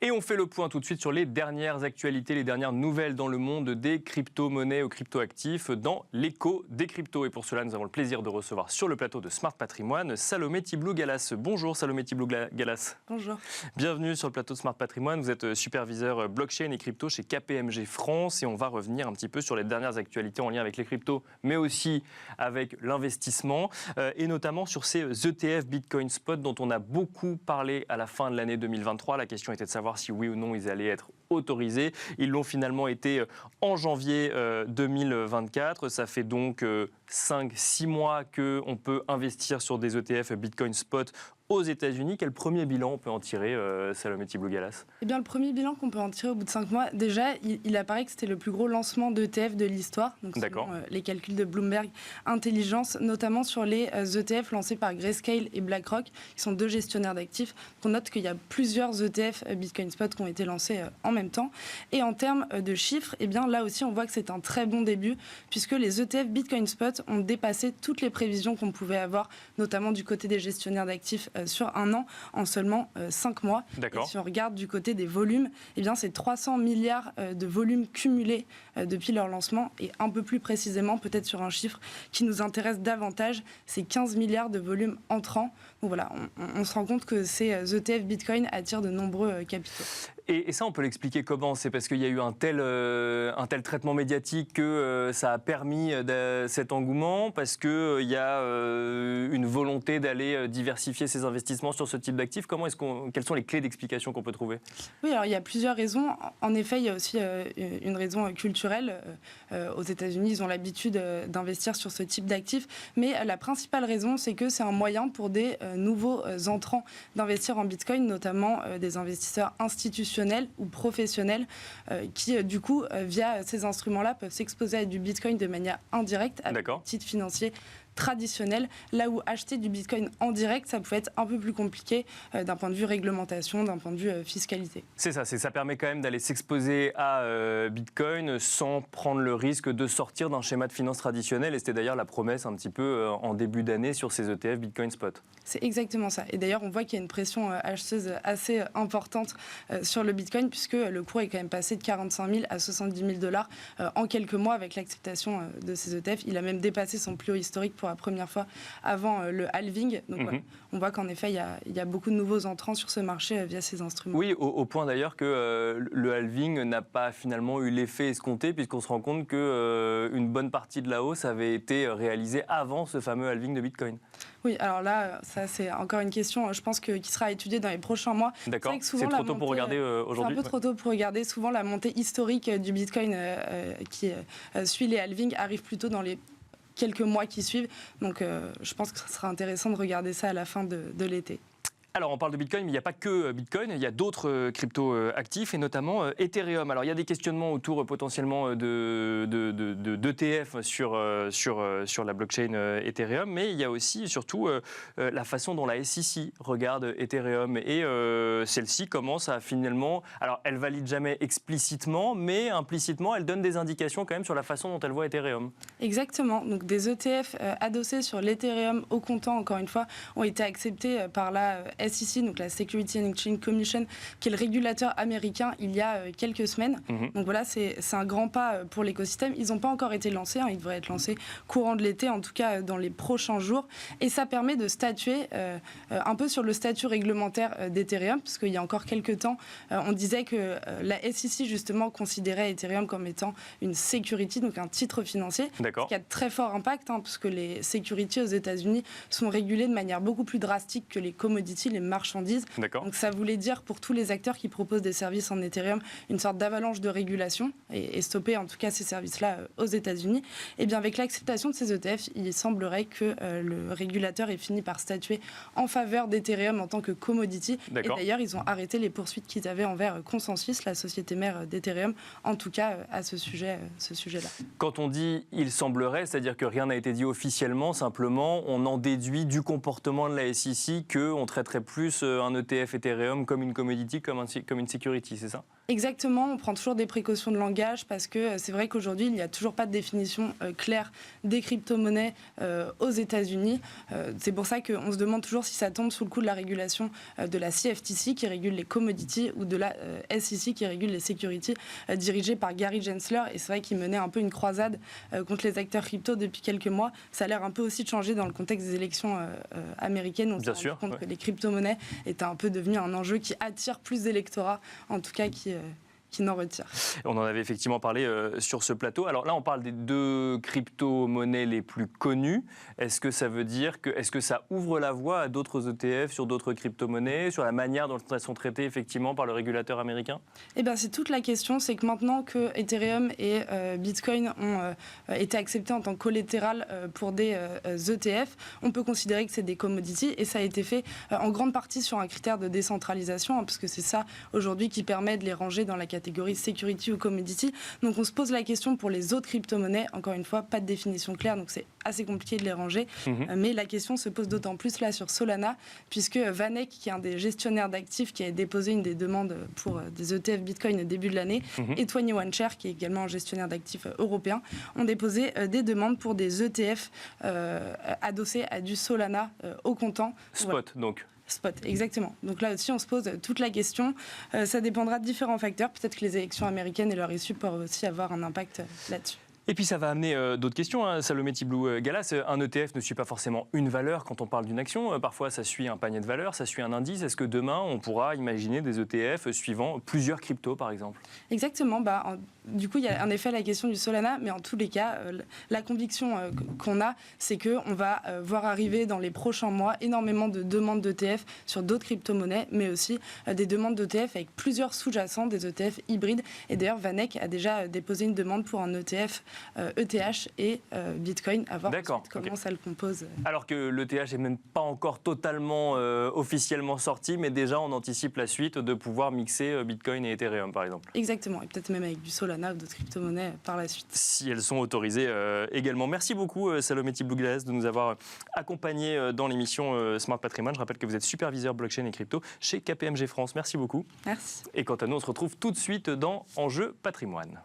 Et on fait le point tout de suite sur les dernières actualités, les dernières nouvelles dans le monde des crypto-monnaies ou crypto-actifs dans l'écho des cryptos. Et pour cela, nous avons le plaisir de recevoir sur le plateau de Smart Patrimoine Salomé Tiblou-Galas. Bonjour Salomé Tiblou-Galas. Bonjour. Bienvenue sur le plateau de Smart Patrimoine. Vous êtes superviseur blockchain et crypto chez KPMG France. Et on va revenir un petit peu sur les dernières actualités en lien avec les cryptos, mais aussi avec l'investissement. Et notamment sur ces ETF Bitcoin Spot dont on a beaucoup parlé à la fin de l'année 2023. La question était de savoir si oui ou non ils allaient être autorisés. Ils l'ont finalement été en janvier 2024. Ça fait donc 5-6 mois qu'on peut investir sur des ETF Bitcoin Spot aux États-Unis. Quel premier bilan on peut en tirer, Salomé Tiblou-Galas ? Eh bien, le premier bilan qu'on peut en tirer au bout de 5 mois, déjà, il apparaît que c'était le plus gros lancement d'ETF de l'histoire. Donc, selon les calculs de Bloomberg Intelligence, notamment sur les ETF lancés par Grayscale et BlackRock, qui sont deux gestionnaires d'actifs. On note qu'il y a plusieurs ETF Bitcoin Spot qui ont été lancés en même temps. Et en termes de chiffres, eh bien, là aussi, on voit que c'est un très bon début, puisque les ETF Bitcoin Spot ont dépassé toutes les prévisions qu'on pouvait avoir, notamment du côté des gestionnaires d'actifs sur un an, en seulement 5 mois. Et si on regarde du côté des volumes, eh bien, c'est 300 milliards de volumes cumulés depuis leur lancement, et un peu plus précisément, peut-être sur un chiffre qui nous intéresse davantage, c'est 15 milliards de volumes entrants. Donc voilà, on se rend compte que ces ETF Bitcoin attirent de nombreux capitaux. Et ça, on peut l'expliquer comment ? C'est parce qu'il y a eu un tel traitement médiatique que ça a permis cet engouement, parce qu'il y a une volonté d'aller diversifier ses investissements sur ce type d'actifs. Quelles sont les clés d'explication qu'on peut trouver ? Oui, alors il y a plusieurs raisons. En effet, il y a aussi une raison culturelle. Aux États-Unis, ils ont l'habitude d'investir sur ce type d'actifs. Mais la principale raison, c'est que c'est un moyen pour des nouveaux entrants d'investir en Bitcoin, notamment des investisseurs institutionnels ou professionnels qui, du coup, via ces instruments-là, peuvent s'exposer à du Bitcoin de manière indirecte avec des titres financiers traditionnel, là où acheter du Bitcoin en direct, ça pouvait être un peu plus compliqué d'un point de vue réglementation, d'un point de vue fiscalité. C'est ça, ça permet quand même d'aller s'exposer à Bitcoin sans prendre le risque de sortir d'un schéma de finance traditionnel, et c'était d'ailleurs la promesse un petit peu en début d'année sur ces ETF Bitcoin Spot. C'est exactement ça, et d'ailleurs on voit qu'il y a une pression acheteuse assez importante sur le Bitcoin, puisque le cours est quand même passé de 45 000 à 70 000 dollars en quelques mois avec l'acceptation de ces ETF. Il a même dépassé son plus haut historique pour la première fois avant le halving. Donc voilà, on voit qu'en effet, il y a beaucoup de nouveaux entrants sur ce marché via ces instruments. Oui, au point d'ailleurs que le halving n'a pas finalement eu l'effet escompté, puisqu'on se rend compte qu'une bonne partie de la hausse avait été réalisée avant ce fameux halving de Bitcoin. Oui, alors là, ça c'est encore une question, je pense, qui sera étudiée dans les prochains mois. D'accord, c'est trop tôt pour regarder aujourd'hui. C'est un peu trop tôt pour regarder. Souvent, la montée historique du Bitcoin qui suit les halvings arrive plutôt dans les quelques mois qui suivent. Donc je pense que ce sera intéressant de regarder ça à la fin de l'été. Alors, on parle de Bitcoin, mais il n'y a pas que Bitcoin, il y a d'autres crypto-actifs, et notamment Ethereum. Alors, il y a des questionnements autour potentiellement d'ETF sur la blockchain Ethereum, mais il y a aussi et surtout la façon dont la SEC regarde Ethereum. Et celle-ci commence à finalement... Alors, elle valide jamais explicitement, mais implicitement, elle donne des indications quand même sur la façon dont elle voit Ethereum. Exactement. Donc, des ETF adossés sur l'Ethereum au comptant, encore une fois, ont été acceptés par la SEC, donc la Security and Exchange Commission, qui est le régulateur américain, il y a quelques semaines. Donc voilà, c'est un grand pas pour l'écosystème. Ils n'ont pas encore été lancés, ils devraient être lancés courant de l'été, en tout cas dans les prochains jours. Et ça permet de statuer un peu sur le statut réglementaire d'Ethereum, parce qu'il y a encore quelques temps, on disait que la SEC, justement, considérait Ethereum comme étant une security, donc un titre financier, ce qui a de très fort impact, puisque les securities aux États-Unis sont régulées de manière beaucoup plus drastique que les commodities, les marchandises. Donc ça voulait dire pour tous les acteurs qui proposent des services en Ethereum une sorte d'avalanche de régulation et stopper en tout cas ces services-là aux États-Unis. Et bien avec l'acceptation de ces ETF, il semblerait que le régulateur ait fini par statuer en faveur d'Ethereum en tant que commodity. Et d'ailleurs, ils ont arrêté les poursuites qu'ils avaient envers Consensus, la société mère d'Ethereum, en tout cas à ce sujet-là. Quand on dit « il semblerait », c'est-à-dire que rien n'a été dit officiellement, simplement on en déduit du comportement de la SEC qu'on traiterait plus un ETF Ethereum comme une commodity, comme une security, c'est ça? Exactement, on prend toujours des précautions de langage parce que c'est vrai qu'aujourd'hui, il n'y a toujours pas de définition claire des crypto-monnaies aux États-Unis. C'est pour ça qu'on se demande toujours si ça tombe sous le coup de la régulation de la CFTC qui régule les commodities ou de la SEC qui régule les securities, dirigée par Gary Gensler. Et c'est vrai qu'il menait un peu une croisade contre les acteurs crypto depuis quelques mois. Ça a l'air un peu aussi de changer dans le contexte des élections américaines. On s'est rendu compte que les crypto-monnaies étaient un peu devenues un enjeu qui attire plus d'électorats, en tout cas qui n'en retire. On en avait effectivement parlé sur ce plateau. Alors là, on parle des 2 crypto-monnaies les plus connues. Est-ce que ça veut dire est-ce que ça ouvre la voie à d'autres ETF sur d'autres crypto-monnaies, sur la manière dont elles sont traitées effectivement par le régulateur américain? Eh bien, c'est toute la question. C'est que maintenant que Ethereum et Bitcoin ont été acceptés en tant que collatéral pour des ETF, on peut considérer que c'est des commodities et ça a été fait en grande partie sur un critère de décentralisation, parce que c'est ça aujourd'hui qui permet de les ranger dans la catégorie security ou commodity. Donc on se pose la question pour les autres crypto-monnaies. Encore une fois, pas de définition claire, donc c'est assez compliqué de les ranger. Mais la question se pose d'autant plus là sur Solana, puisque Vanek, qui est un des gestionnaires d'actifs, qui a déposé une des demandes pour des ETF Bitcoin au début de l'année, et 21Share, qui est également un gestionnaire d'actifs européen, ont déposé des demandes pour des ETF adossés à du Solana au comptant. Spot, donc. Spot, exactement. Donc là aussi, on se pose toute la question. Ça dépendra de différents facteurs. Peut-être que les élections américaines et leur issue peuvent aussi avoir un impact là-dessus. Et puis ça va amener d'autres questions, hein. Salomé Tiblou-Galas, un ETF ne suit pas forcément une valeur quand on parle d'une action. Parfois, ça suit un panier de valeurs, ça suit un indice. Est-ce que demain, on pourra imaginer des ETF suivant plusieurs cryptos, par exemple? Exactement. Du coup, il y a en effet la question du Solana, mais en tous les cas, la conviction qu'on a, c'est qu'on va voir arriver dans les prochains mois énormément de demandes d'ETF sur d'autres crypto-monnaies, mais aussi des demandes d'ETF avec plusieurs sous-jacents, des ETF hybrides. Et d'ailleurs, Vanek a déjà déposé une demande pour un ETF ETH et Bitcoin, à voir comment ça le compose. Alors que l'ETH n'est même pas encore totalement officiellement sorti, mais déjà on anticipe la suite de pouvoir mixer Bitcoin et Ethereum, par exemple. Exactement, et peut-être même avec du Solana ou d'autres crypto-monnaies par la suite. Si elles sont autorisées également. Merci beaucoup Salomé Tiblou-Galas de nous avoir accompagnés dans l'émission Smart Patrimoine. Je rappelle que vous êtes superviseur blockchain et crypto chez KPMG France. Merci beaucoup. Merci. Et quant à nous, on se retrouve tout de suite dans Enjeu Patrimoine.